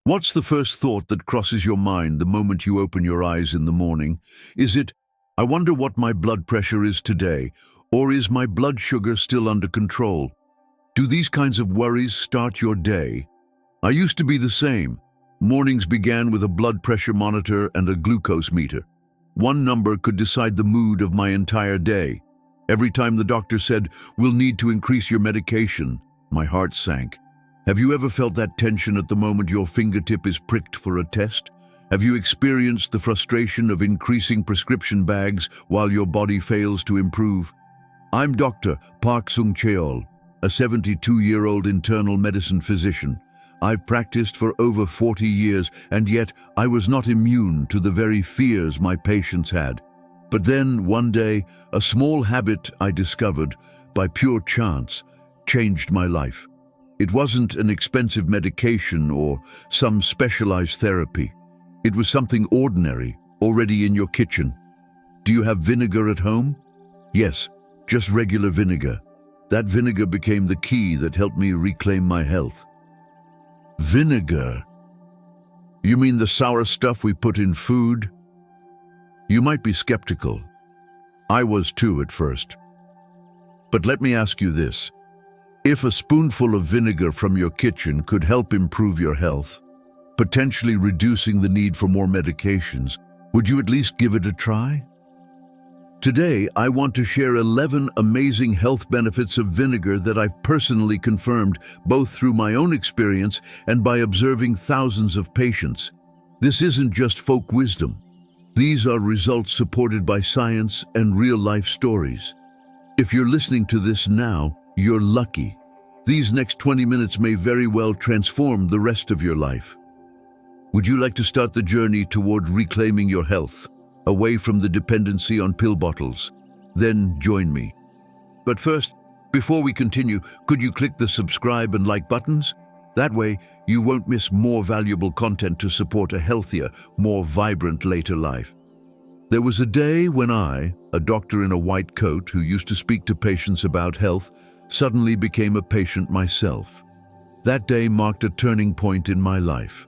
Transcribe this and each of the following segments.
What's the first thought that crosses your mind the moment you open your eyes in the morning? Is it, I wonder what my blood pressure is today, or is my blood sugar still under control? Do these kinds of worries start your day? I used to be the same. Mornings began with a blood pressure monitor and a glucose meter. One number could decide the mood of my entire day. Every time the doctor said, "We'll need to increase your medication," my heart sank. Have you ever felt that tension at the moment your fingertip is pricked for a test? Have you experienced the frustration of increasing prescription bags while your body fails to improve? I'm Dr. Park Sung-cheol, a 72-year-old internal medicine physician. I've practiced for over 40 years, and yet I was not immune to the very fears my patients had. But then, one day, a small habit I discovered, by pure chance, changed my life. It wasn't an expensive medication or some specialized therapy. It was something ordinary, already in your kitchen. Do you have vinegar at home? Yes, just regular vinegar. That vinegar became the key that helped me reclaim my health. Vinegar? You mean the sour stuff we put in food? You might be skeptical. I was too at first. But let me ask you this. If a spoonful of vinegar from your kitchen could help improve your health, potentially reducing the need for more medications, would you at least give it a try? Today, I want to share 11 amazing health benefits of vinegar that I've personally confirmed, both through my own experience and by observing thousands of patients. This isn't just folk wisdom. These are results supported by science and real-life stories. If you're listening to this now, you're lucky. These next 20 minutes may very well transform the rest of your life. Would you like to start the journey toward reclaiming your health, away from the dependency on pill bottles? Then join me. But first, before we continue, could you click the subscribe and like buttons? That way, you won't miss more valuable content to support a healthier, more vibrant later life. There was a day when I, a doctor in a white coat who used to speak to patients about health, suddenly became a patient myself. That day marked a turning point in my life.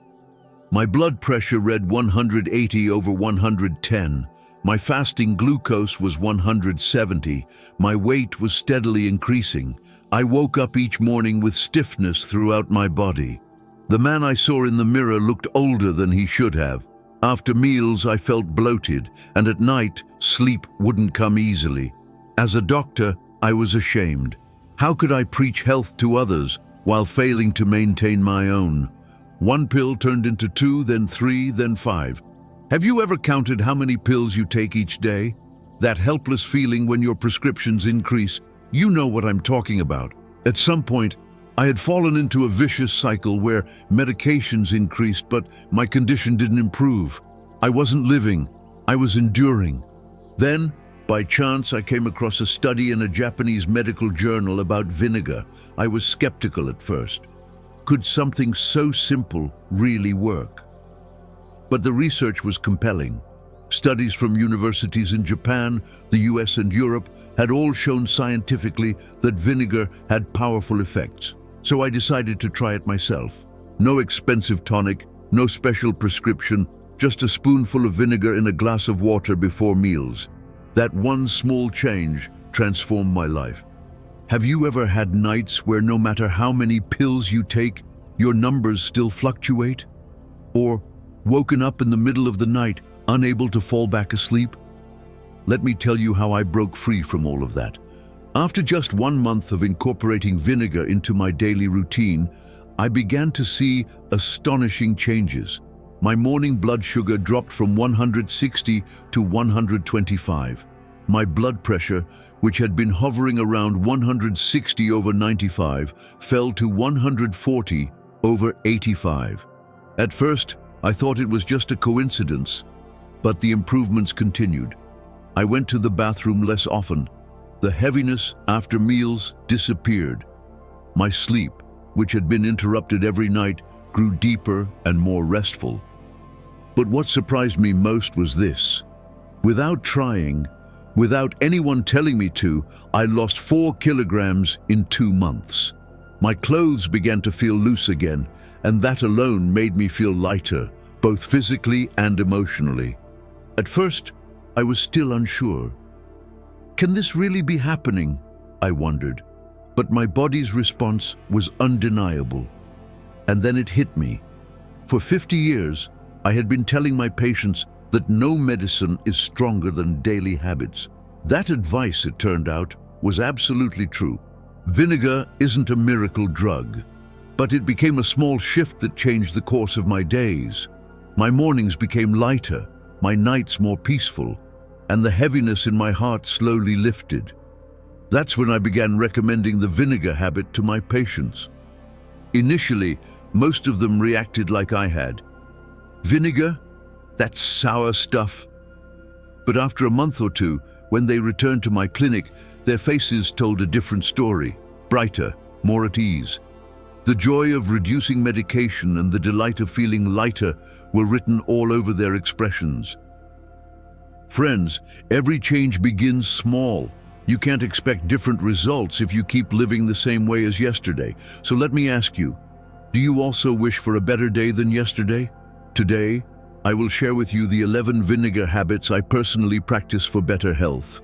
My blood pressure read 180/110. My fasting glucose was 170. My weight was steadily increasing. I woke up each morning with stiffness throughout my body. The man I saw in the mirror looked older than he should have. After meals, I felt bloated, and at night, sleep wouldn't come easily. As a doctor, I was ashamed. How could I preach health to others while failing to maintain my own? One pill turned into 2, then 3, then 5. Have you ever counted how many pills you take each day? That helpless feeling when your prescriptions increase. You know what I'm talking about. At some point, I had fallen into a vicious cycle where medications increased, but my condition didn't improve. I wasn't living, I was enduring. Then, by chance, I came across a study in a Japanese medical journal about vinegar. I was skeptical at first. Could something so simple really work? But the research was compelling. Studies from universities in Japan, the US, and Europe had all shown scientifically that vinegar had powerful effects. So I decided to try it myself. No expensive tonic, no special prescription, just a spoonful of vinegar in a glass of water before meals. That one small change transformed my life. Have you ever had nights where no matter how many pills you take, your numbers still fluctuate? Or woken up in the middle of the night, unable to fall back asleep? Let me tell you how I broke free from all of that. After just 1 month of incorporating vinegar into my daily routine, I began to see astonishing changes. My morning blood sugar dropped from 160 to 125. My blood pressure, which had been hovering around 160/95, fell to 140/85. At first, I thought it was just a coincidence, but the improvements continued. I went to the bathroom less often. The heaviness after meals disappeared. My sleep, which had been interrupted every night, grew deeper and more restful. But what surprised me most was this. Without trying, without anyone telling me to, I lost 4 kilograms in 2 months. My clothes began to feel loose again, and that alone made me feel lighter, both physically and emotionally. At first, I was still unsure. Can this really be happening? I wondered. But my body's response was undeniable. And then it hit me. For 50 years, I had been telling my patients that no medicine is stronger than daily habits. That advice, it turned out, was absolutely true. Vinegar isn't a miracle drug, but it became a small shift that changed the course of my days. My mornings became lighter, my nights more peaceful, and the heaviness in my heart slowly lifted. That's when I began recommending the vinegar habit to my patients. Initially, most of them reacted like I had. Vinegar? That's sour stuff. But after a month or two, when they returned to my clinic, their faces told a different story, brighter, more at ease. The joy of reducing medication and the delight of feeling lighter were written all over their expressions. Friends, every change begins small. You can't expect different results if you keep living the same way as yesterday. So let me ask you, do you also wish for a better day than yesterday? Today, I will share with you the 11 vinegar habits I personally practice for better health.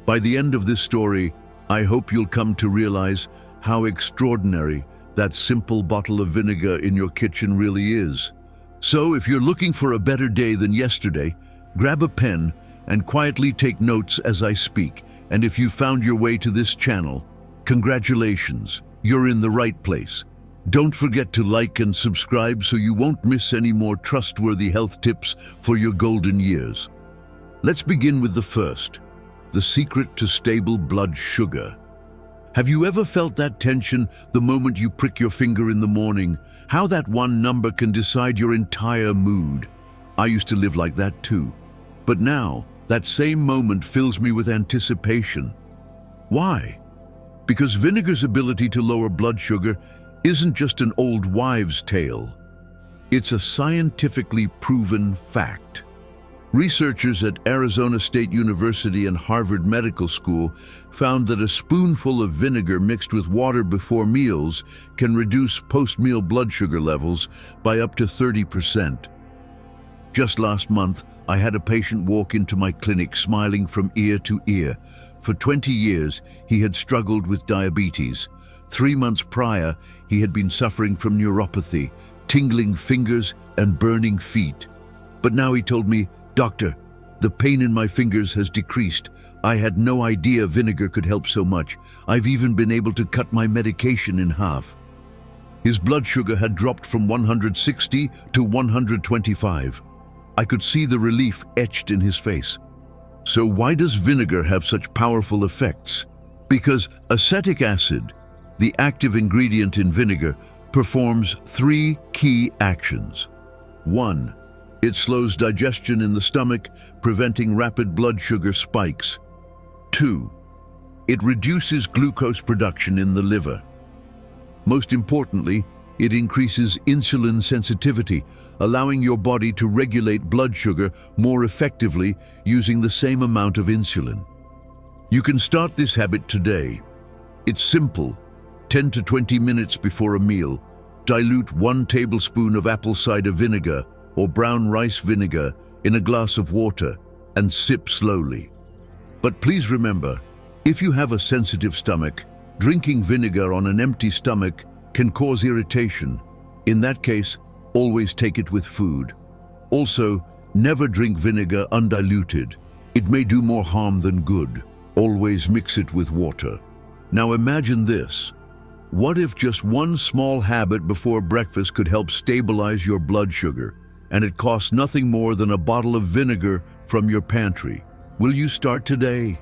By the end of this story, I hope you'll come to realize how extraordinary that simple bottle of vinegar in your kitchen really is. So if you're looking for a better day than yesterday, grab a pen and quietly take notes as I speak. And if you found your way to this channel, congratulations, you're in the right place. Don't forget to like and subscribe so you won't miss any more trustworthy health tips for your golden years. Let's begin with the first, the secret to stable blood sugar. Have you ever felt that tension the moment you prick your finger in the morning? How that one number can decide your entire mood? I used to live like that too. But now, that same moment fills me with anticipation. Why? Because vinegar's ability to lower blood sugar isn't just an old wives' tale. It's a scientifically proven fact. Researchers at Arizona State University and Harvard Medical School found that a spoonful of vinegar mixed with water before meals can reduce post-meal blood sugar levels by up to 30%. Just last month, I had a patient walk into my clinic smiling from ear to ear. For 20 years, he had struggled with diabetes. 3 months prior, he had been suffering from neuropathy, tingling fingers and burning feet. But now he told me, "Doctor, the pain in my fingers has decreased. I had no idea vinegar could help so much. I've even been able to cut my medication in half." His blood sugar had dropped from 160 to 125. I could see the relief etched in his face. So why does vinegar have such powerful effects? Because acetic acid, the active ingredient in vinegar, performs 3 key actions. 1. It slows digestion in the stomach, preventing rapid blood sugar spikes. 2. It reduces glucose production in the liver. Most importantly, it increases insulin sensitivity, allowing your body to regulate blood sugar more effectively using the same amount of insulin. You can start this habit today. It's simple. 10 to 20 minutes before a meal, dilute 1 tablespoon of apple cider vinegar or brown rice vinegar in a glass of water and sip slowly. But please remember, if you have a sensitive stomach, drinking vinegar on an empty stomach can cause irritation. In that case, always take it with food. Also, never drink vinegar undiluted. It may do more harm than good. Always mix it with water. Now imagine this. What if just one small habit before breakfast could help stabilize your blood sugar, and it costs nothing more than a bottle of vinegar from your pantry? Will you start today?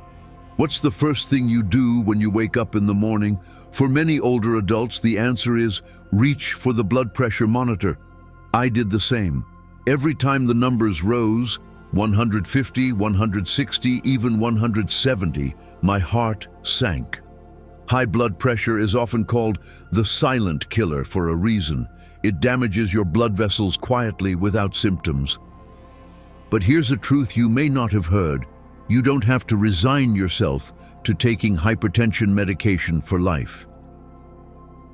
What's the first thing you do when you wake up in the morning? For many older adults, the answer is reach for the blood pressure monitor. I did the same. Every time the numbers rose, 150, 160, even 170, my heart sank. High blood pressure is often called the silent killer for a reason. It damages your blood vessels quietly without symptoms. But here's a truth you may not have heard. You don't have to resign yourself to taking hypertension medication for life.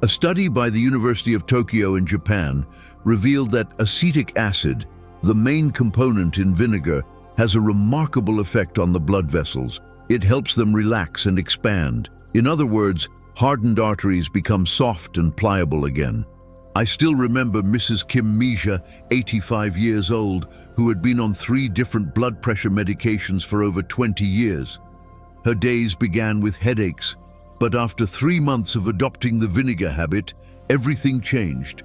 A study by the University of Tokyo in Japan revealed that acetic acid, the main component in vinegar, has a remarkable effect on the blood vessels. It helps them relax and expand. In other words, hardened arteries become soft and pliable again. I still remember Mrs. Kim Misha, 85 years old, who had been on 3 different blood pressure medications for over 20 years. Her days began with headaches, but after 3 months of adopting the vinegar habit, everything changed.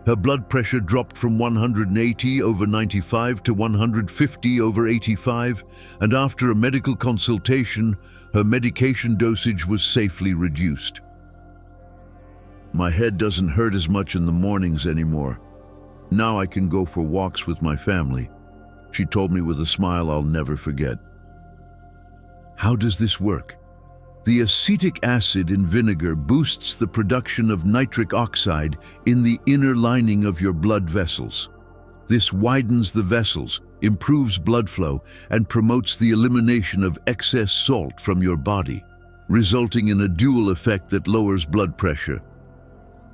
Her blood pressure dropped from 180/95 to 150/85, and after a medical consultation, her medication dosage was safely reduced. My head doesn't hurt as much in the mornings anymore. Now I can go for walks with my family, she told me with a smile I'll never forget. How does this work? The acetic acid in vinegar boosts the production of nitric oxide in the inner lining of your blood vessels. This widens the vessels, improves blood flow, and promotes the elimination of excess salt from your body, resulting in a dual effect that lowers blood pressure.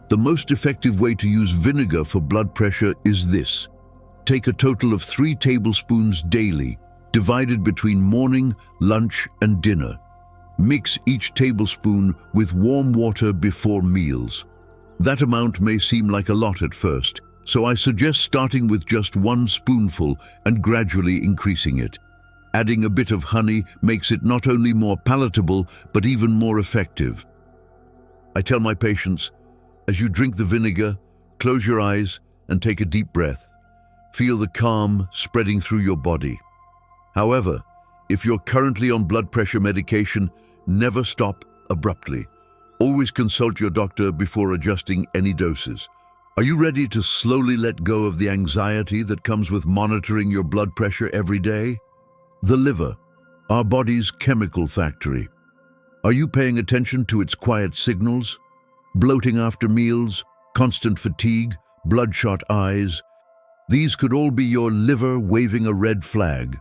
The most effective way to use vinegar for blood pressure is this. Take a total of 3 tablespoons daily, divided between morning, lunch, and dinner. Mix each tablespoon with warm water before meals. That amount may seem like a lot at first, so I suggest starting with just 1 spoonful and gradually increasing it. Adding a bit of honey makes it not only more palatable, but even more effective. I tell my patients, as you drink the vinegar, close your eyes and take a deep breath. Feel the calm spreading through your body. However, if you're currently on blood pressure medication, never stop abruptly. Always consult your doctor before adjusting any doses. Are you ready to slowly let go of the anxiety that comes with monitoring your blood pressure every day? The liver, our body's chemical factory. Are you paying attention to its quiet signals? Bloating after meals, constant fatigue, bloodshot eyes. These could all be your liver waving a red flag.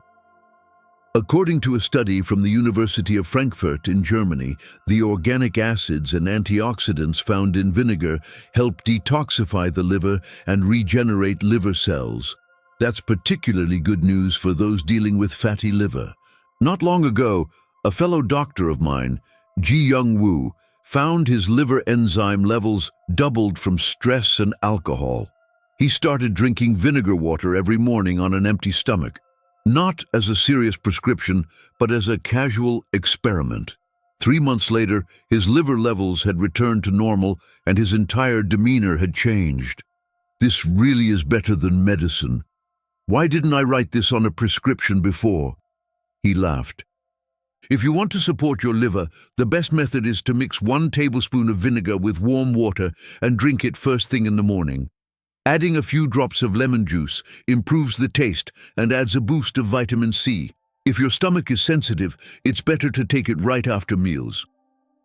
According to a study from the University of Frankfurt in Germany, the organic acids and antioxidants found in vinegar help detoxify the liver and regenerate liver cells. That's particularly good news for those dealing with fatty liver. Not long ago, a fellow doctor of mine, Ji-Young Woo, found his liver enzyme levels doubled from stress and alcohol. He started drinking vinegar water every morning on an empty stomach. Not as a serious prescription, but as a casual experiment. 3 months later, his liver levels had returned to normal and his entire demeanor had changed. This really is better than medicine. Why didn't I write this on a prescription before? He laughed. If you want to support your liver, the best method is to mix 1 tablespoon of vinegar with warm water and drink it first thing in the morning. Adding a few drops of lemon juice improves the taste and adds a boost of vitamin C. If your stomach is sensitive, it's better to take it right after meals.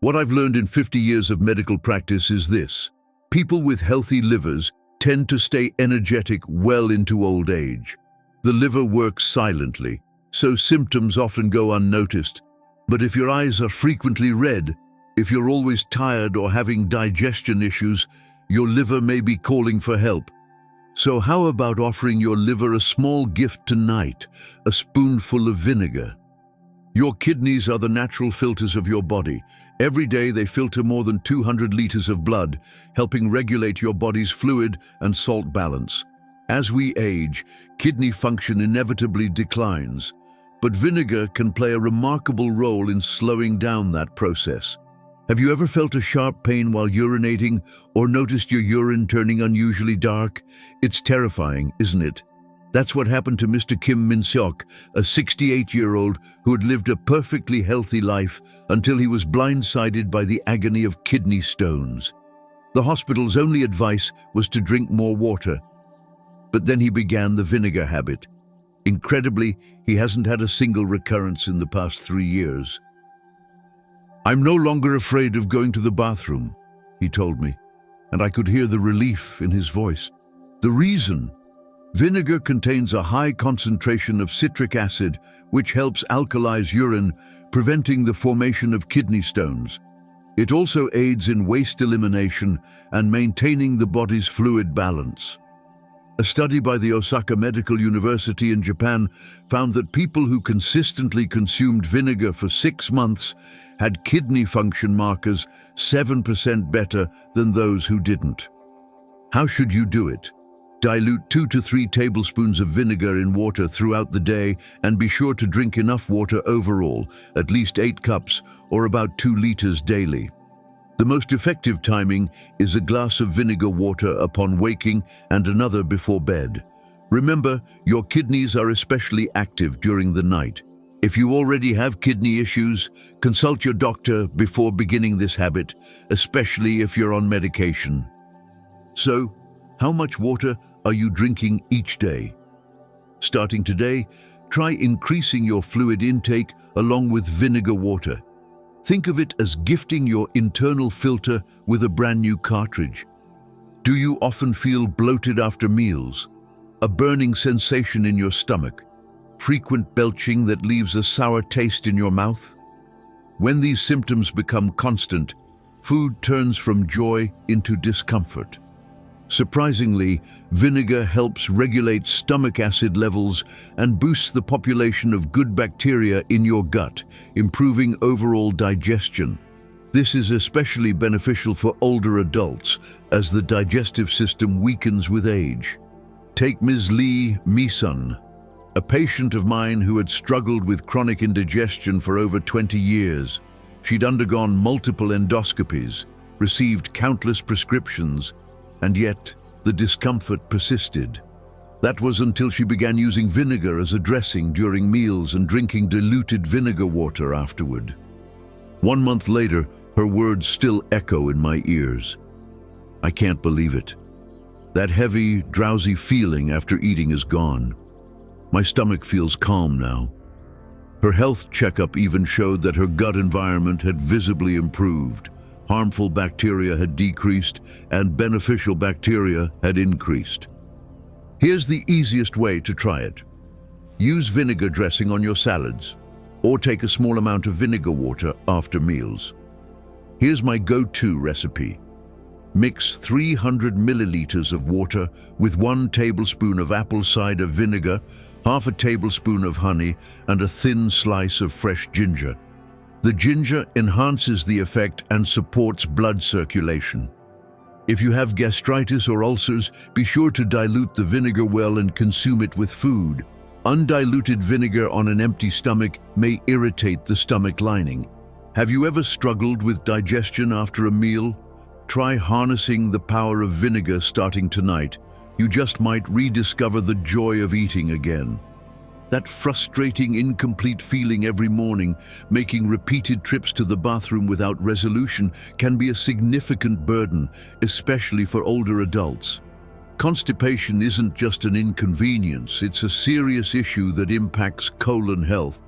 What I've learned in 50 years of medical practice is this. People with healthy livers tend to stay energetic well into old age. The liver works silently, so symptoms often go unnoticed. But if your eyes are frequently red, if you're always tired or having digestion issues, your liver may be calling for help. So how about offering your liver a small gift tonight, a spoonful of vinegar? Your kidneys are the natural filters of your body. Every day they filter more than 200 liters of blood, helping regulate your body's fluid and salt balance. As we age, kidney function inevitably declines, but vinegar can play a remarkable role in slowing down that process. Have you ever felt a sharp pain while urinating or noticed your urine turning unusually dark? It's terrifying, isn't it? That's what happened to Mr. Kim Min-seok, a 68-year-old who had lived a perfectly healthy life until he was blindsided by the agony of kidney stones. The hospital's only advice was to drink more water. But then he began the vinegar habit. Incredibly, he hasn't had a single recurrence in the past 3 years. I'm no longer afraid of going to the bathroom, he told me, and I could hear the relief in his voice. The reason? Vinegar contains a high concentration of citric acid, which helps alkalize urine, preventing the formation of kidney stones. It also aids in waste elimination and maintaining the body's fluid balance. A study by the Osaka Medical University in Japan found that people who consistently consumed vinegar for 6 months had kidney function markers 7% better than those who didn't. How should you do it? Dilute 2 to 3 tablespoons of vinegar in water throughout the day and be sure to drink enough water overall, at least 8 cups or about 2 liters daily. The most effective timing is a glass of vinegar water upon waking and another before bed. Remember, your kidneys are especially active during the night. If you already have kidney issues, consult your doctor before beginning this habit, especially if you're on medication. So, how much water are you drinking each day? Starting today, try increasing your fluid intake along with vinegar water. Think of it as gifting your internal filter with a brand new cartridge. Do you often feel bloated after meals? A burning sensation in your stomach? Frequent belching that leaves a sour taste in your mouth? When these symptoms become constant, food turns from joy into discomfort. Surprisingly, vinegar helps regulate stomach acid levels and boosts the population of good bacteria in your gut, improving overall digestion. This is especially beneficial for older adults, as the digestive system weakens with age. Take Ms. Lee Mi-sun, a patient of mine who had struggled with chronic indigestion for over 20 years. She'd undergone multiple endoscopies, received countless prescriptions, and yet the discomfort persisted. That was until she began using vinegar as a dressing during meals and drinking diluted vinegar water afterward. 1 month later, her words still echo in my ears. I can't believe it. That heavy, drowsy feeling after eating is gone. My stomach feels calm now. Her health checkup even showed that her gut environment had visibly improved. Harmful bacteria had decreased and beneficial bacteria had increased. Here's the easiest way to try it. Use vinegar dressing on your salads, or take a small amount of vinegar water after meals. Here's my go-to recipe. Mix 300 milliliters of water with 1 tablespoon of apple cider vinegar, half a tablespoon of honey, and a thin slice of fresh ginger. The ginger enhances the effect and supports blood circulation. If you have gastritis or ulcers, be sure to dilute the vinegar well and consume it with food. Undiluted vinegar on an empty stomach may irritate the stomach lining. Have you ever struggled with digestion after a meal? Try harnessing the power of vinegar starting tonight. You just might rediscover the joy of eating again. That frustrating, incomplete feeling every morning, making repeated trips to the bathroom without resolution, can be a significant burden, especially for older adults. Constipation isn't just an inconvenience, it's a serious issue that impacts colon health.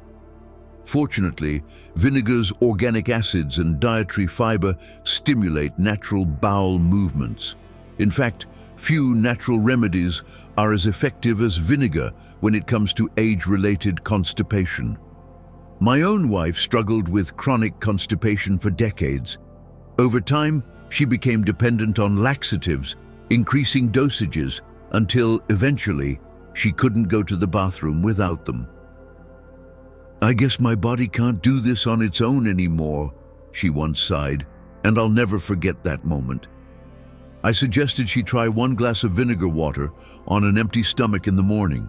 Fortunately, vinegar's organic acids and dietary fiber stimulate natural bowel movements. In fact, few natural remedies are as effective as vinegar when it comes to age-related constipation. My own wife struggled with chronic constipation for decades. Over time, she became dependent on laxatives, increasing dosages, until eventually she couldn't go to the bathroom without them. "I guess my body can't do this on its own anymore," she once sighed, and I'll never forget that moment. I suggested she try 1 glass of vinegar water on an empty stomach in the morning.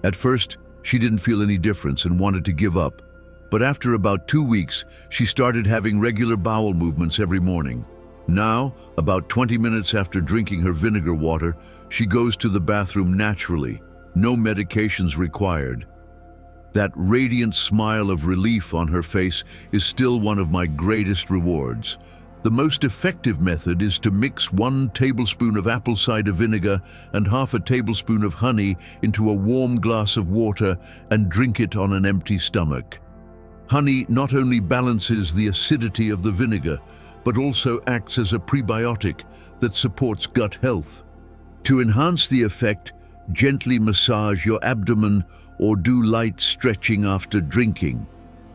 At first, she didn't feel any difference and wanted to give up. But after about 2 weeks, she started having regular bowel movements every morning. Now, about 20 minutes after drinking her vinegar water, she goes to the bathroom naturally, no medications required. That radiant smile of relief on her face is still one of my greatest rewards. The most effective method is to mix 1 tablespoon of apple cider vinegar and half a tablespoon of honey into a warm glass of water and drink it on an empty stomach. Honey not only balances the acidity of the vinegar, but also acts as a prebiotic that supports gut health. To enhance the effect, gently massage your abdomen or do light stretching after drinking.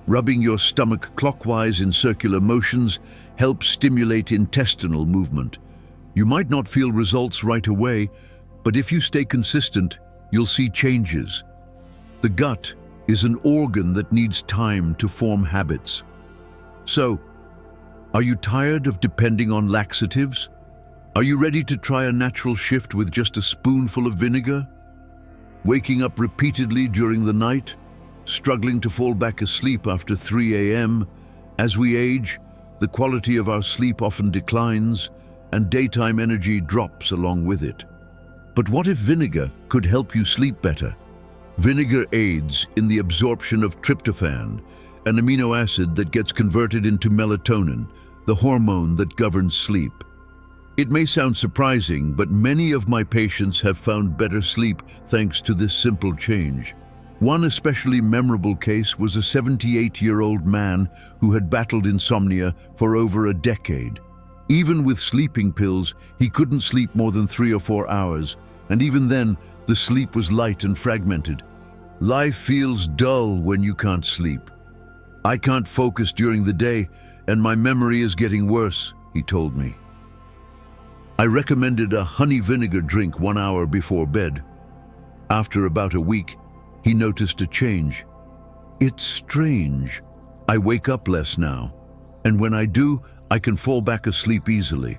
Rubbing your stomach clockwise in circular motions helps stimulate intestinal movement. You might not feel results right away, but if you stay consistent, you'll see changes. The gut is an organ that needs time to form habits. So, are you tired of depending on laxatives? Are you ready to try a natural shift with just a spoonful of vinegar? Waking up repeatedly during the night? Struggling to fall back asleep after 3 a.m.? As we age, the quality of our sleep often declines, and daytime energy drops along with it. But what if vinegar could help you sleep better? Vinegar aids in the absorption of tryptophan, an amino acid that gets converted into melatonin, the hormone that governs sleep. It may sound surprising, but many of my patients have found better sleep thanks to this simple change. One especially memorable case was a 78-year-old man who had battled insomnia for over a decade. Even with sleeping pills, he couldn't sleep more than 3 or 4 hours, and even then, the sleep was light and fragmented. Life feels dull when you can't sleep. I can't focus during the day, and my memory is getting worse, he told me. I recommended a honey vinegar drink 1 hour before bed. After about a week, he noticed a change. It's strange. I wake up less now, and when I do, I can fall back asleep easily.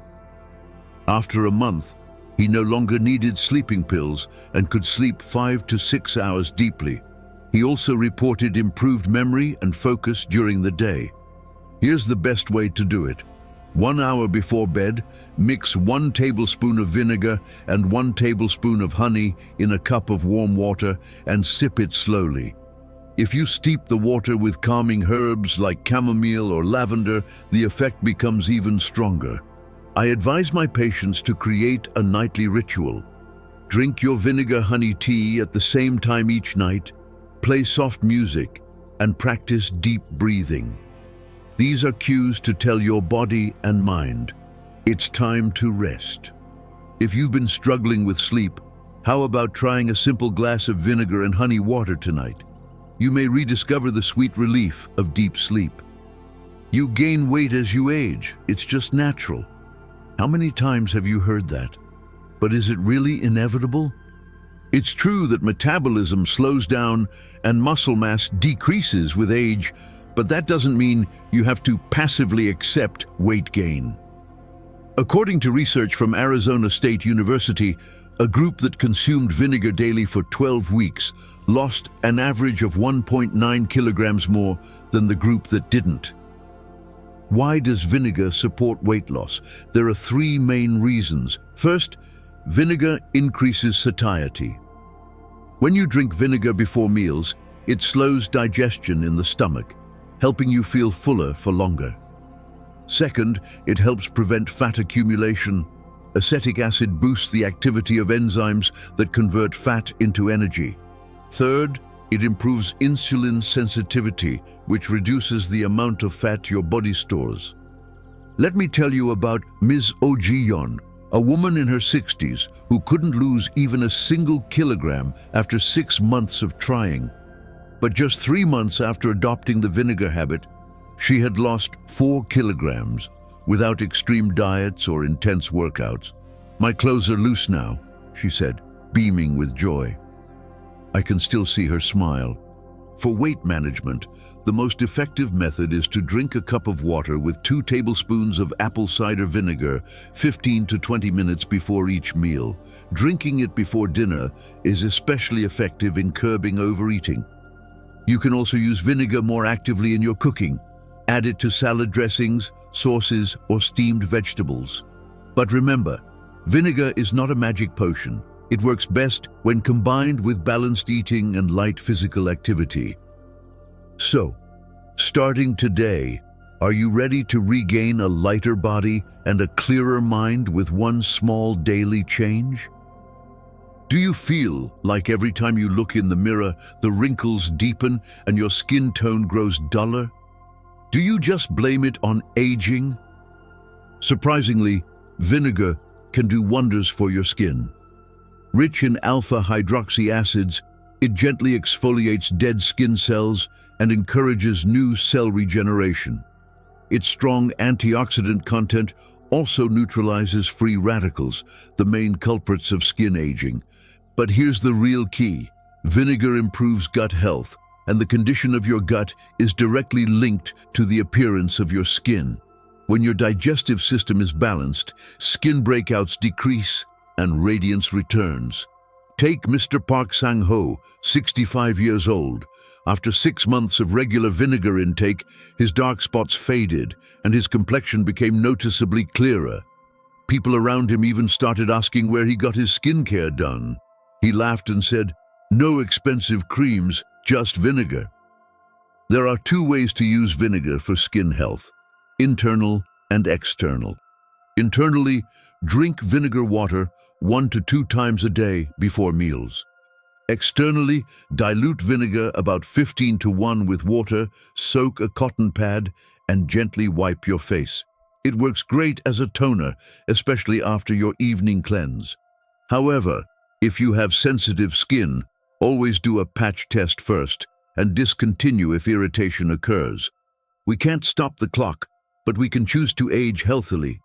After a month, he no longer needed sleeping pills and could sleep 5 to 6 hours deeply. He also reported improved memory and focus during the day. Here's the best way to do it. 1 hour before bed, mix 1 tablespoon of vinegar and 1 tablespoon of honey in a cup of warm water and sip it slowly. If you steep the water with calming herbs like chamomile or lavender, the effect becomes even stronger. I advise my patients to create a nightly ritual. Drink your vinegar honey tea at the same time each night, play soft music, and practice deep breathing. These are cues to tell your body and mind, it's time to rest. If you've been struggling with sleep, how about trying a simple glass of vinegar and honey water tonight? You may rediscover the sweet relief of deep sleep. You gain weight as you age. It's just natural. How many times have you heard that? But is it really inevitable? It's true that metabolism slows down and muscle mass decreases with age, but that doesn't mean you have to passively accept weight gain. According to research from Arizona State University, a group that consumed vinegar daily for 12 weeks lost an average of 1.9 kilograms more than the group that didn't. Why does vinegar support weight loss? There are 3 main reasons. First, vinegar increases satiety. When you drink vinegar before meals, it slows digestion in the stomach, helping you feel fuller for longer. Second, it helps prevent fat accumulation. Acetic acid boosts the activity of enzymes that convert fat into energy. Third, it improves insulin sensitivity, which reduces the amount of fat your body stores. Let me tell you about Ms. Ojiyon, a woman in her 60s who couldn't lose even a single kilogram after 6 months of trying. But just 3 months after adopting the vinegar habit, she had lost 4 kilograms without extreme diets or intense workouts. "My clothes are loose now," she said, beaming with joy. I can still see her smile. For weight management, the most effective method is to drink a cup of water with 2 tablespoons of apple cider vinegar 15 to 20 minutes before each meal. Drinking it before dinner is especially effective in curbing overeating. You can also use vinegar more actively in your cooking. Add it to salad dressings, sauces, or steamed vegetables. But remember, vinegar is not a magic potion. It works best when combined with balanced eating and light physical activity. So, starting today, are you ready to regain a lighter body and a clearer mind with one small daily change? Do you feel like every time you look in the mirror, the wrinkles deepen and your skin tone grows duller? Do you just blame it on aging? Surprisingly, vinegar can do wonders for your skin. Rich in alpha hydroxy acids, It gently exfoliates dead skin cells and encourages new cell regeneration. Its strong antioxidant content also neutralizes free radicals, the main culprits of skin aging. But here's the real key. Vinegar improves gut health, and the condition of your gut is directly linked to the appearance of your skin. When your digestive system is balanced, skin breakouts decrease and radiance returns. Take Mr. Park Sang-ho, 65 years old. After 6 months of regular vinegar intake, his dark spots faded and his complexion became noticeably clearer. People around him even started asking where he got his skincare done. He laughed and said, "No expensive creams, just vinegar." There are 2 ways to use vinegar for skin health: internal and external. Internally, drink vinegar water 1 to 2 times a day before meals. Externally, dilute vinegar about 15 to 1 with water, soak a cotton pad, and gently wipe your face. It works great as a toner, especially after your evening cleanse. However, if you have sensitive skin, always do a patch test first and discontinue if irritation occurs. We can't stop the clock, but we can choose to age healthily.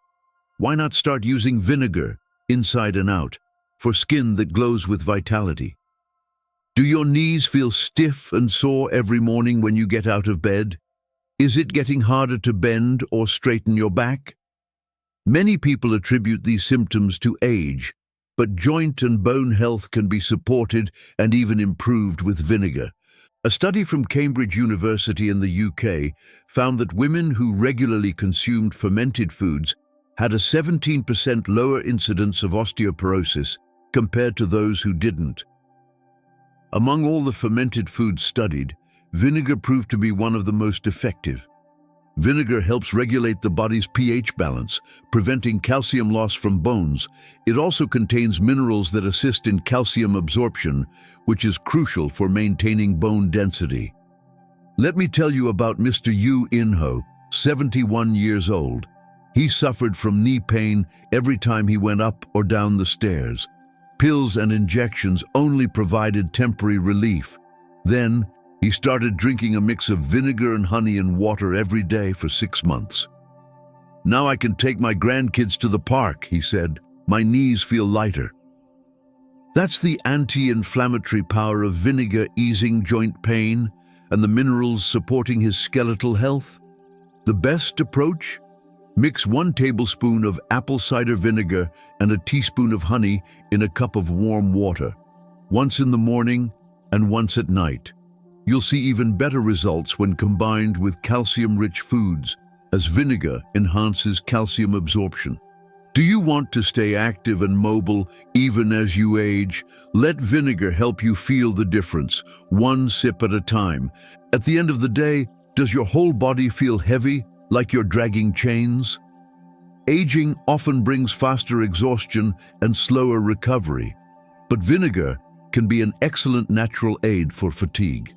Why not start using vinegar, inside and out, for skin that glows with vitality? Do your knees feel stiff and sore every morning when you get out of bed? Is it getting harder to bend or straighten your back? Many people attribute these symptoms to age, but joint and bone health can be supported and even improved with vinegar. A study from Cambridge University in the UK found that women who regularly consumed fermented foods had a 17% lower incidence of osteoporosis compared to those who didn't. Among all the fermented foods studied, vinegar proved to be one of the most effective. Vinegar helps regulate the body's pH balance, preventing calcium loss from bones. It also contains minerals that assist in calcium absorption, which is crucial for maintaining bone density. Let me tell you about Mr. Yu In-ho, 71 years old. He suffered from knee pain every time he went up or down the stairs. Pills and injections only provided temporary relief. Then, he started drinking a mix of vinegar and honey and water every day for 6 months. "Now I can take my grandkids to the park," he said. "My knees feel lighter." That's the anti-inflammatory power of vinegar easing joint pain and the minerals supporting his skeletal health. The best approach? Mix 1 tablespoon of apple cider vinegar and a teaspoon of honey in a cup of warm water, once in the morning and once at night. You'll see even better results when combined with calcium-rich foods, as vinegar enhances calcium absorption. Do you want to stay active and mobile even as you age? Let vinegar help you feel the difference, 1 sip at a time. At the end of the day, does your whole body feel heavy, like you're dragging chains? Aging often brings faster exhaustion and slower recovery, but vinegar can be an excellent natural aid for fatigue.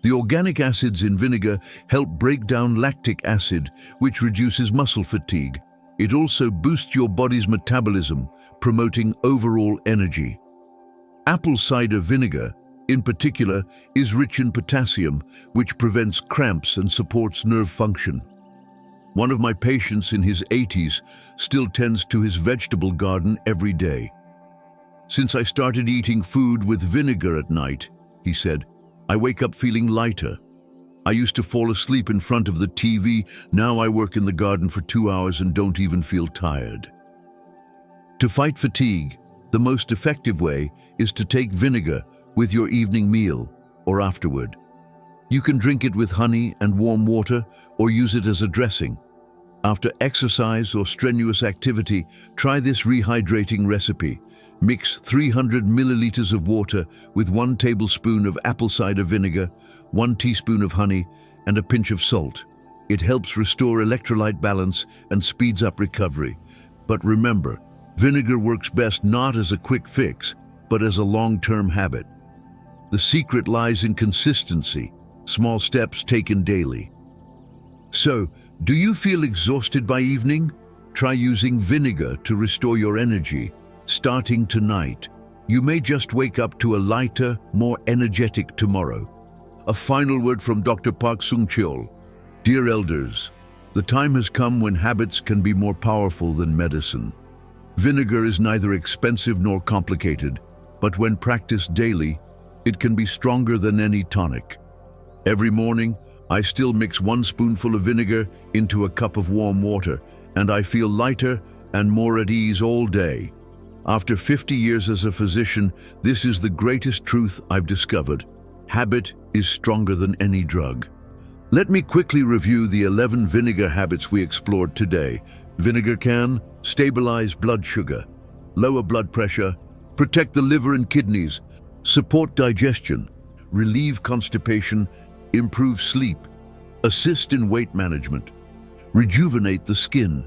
The organic acids in vinegar help break down lactic acid, which reduces muscle fatigue. It also boosts your body's metabolism, promoting overall energy. Apple cider vinegar, in particular, is rich in potassium, which prevents cramps and supports nerve function. One of my patients in his 80s still tends to his vegetable garden every day. "Since I started eating food with vinegar at night," he said, "I wake up feeling lighter. I used to fall asleep in front of the TV. Now I work in the garden for 2 hours and don't even feel tired." To fight fatigue, the most effective way is to take vinegar with your evening meal or afterward. You can drink it with honey and warm water or use it as a dressing. After exercise or strenuous activity, try this rehydrating recipe. Mix 300 milliliters of water with 1 tablespoon of apple cider vinegar, 1 teaspoon of honey, and a pinch of salt. It helps restore electrolyte balance and speeds up recovery. But remember, vinegar works best not as a quick fix, but as a long-term habit. The secret lies in consistency, small steps taken daily. So, do you feel exhausted by evening? Try using vinegar to restore your energy, starting tonight. You may just wake up to a lighter, more energetic tomorrow. A final word from Dr. Park Sung-cheol. Dear elders, the time has come when habits can be more powerful than medicine. Vinegar is neither expensive nor complicated, but when practiced daily, it can be stronger than any tonic. Every morning, I still mix 1 spoonful of vinegar into a cup of warm water, and I feel lighter and more at ease all day. After 50 years as a physician, this is the greatest truth I've discovered. Habit is stronger than any drug. Let me quickly review the 11 vinegar habits we explored today. Vinegar can stabilize blood sugar, lower blood pressure, protect the liver and kidneys, support digestion, relieve constipation, improve sleep, assist in weight management, rejuvenate the skin,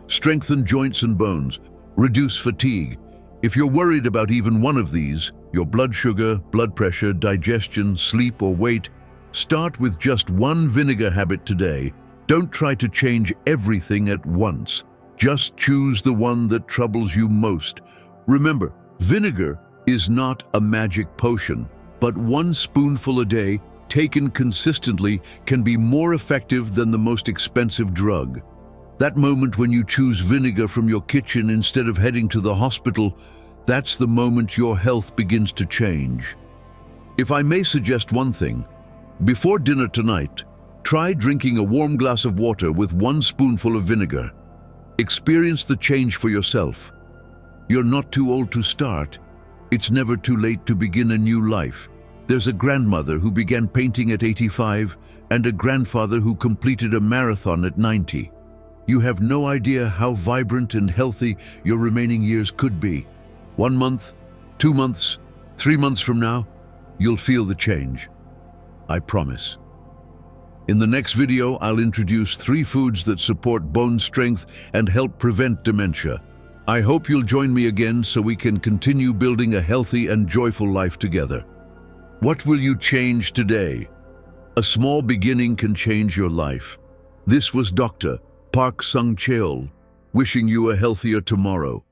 strengthen joints and bones, reduce fatigue. If you're worried about even one of these, your blood sugar, blood pressure, digestion, sleep, or weight, start with just 1 vinegar habit today. Don't try to change everything at once. Just choose the one that troubles you most. Remember, vinegar is not a magic potion, but 1 spoonful a day, taken consistently, can be more effective than the most expensive drug. That moment when you choose vinegar from your kitchen instead of heading to the hospital, that's the moment your health begins to change. If I may suggest one thing, before dinner tonight, try drinking a warm glass of water with 1 spoonful of vinegar. Experience the change for yourself. You're not too old to start. It's never too late to begin a new life. There's a grandmother who began painting at 85 and a grandfather who completed a marathon at 90. You have no idea how vibrant and healthy your remaining years could be. 1 month, 2 months, 3 months from now, you'll feel the change. I promise. In the next video, I'll introduce 3 foods that support bone strength and help prevent dementia. I hope you'll join me again so we can continue building a healthy and joyful life together. What will you change today? A small beginning can change your life. This was Dr. Park Sung-cheol, wishing you a healthier tomorrow.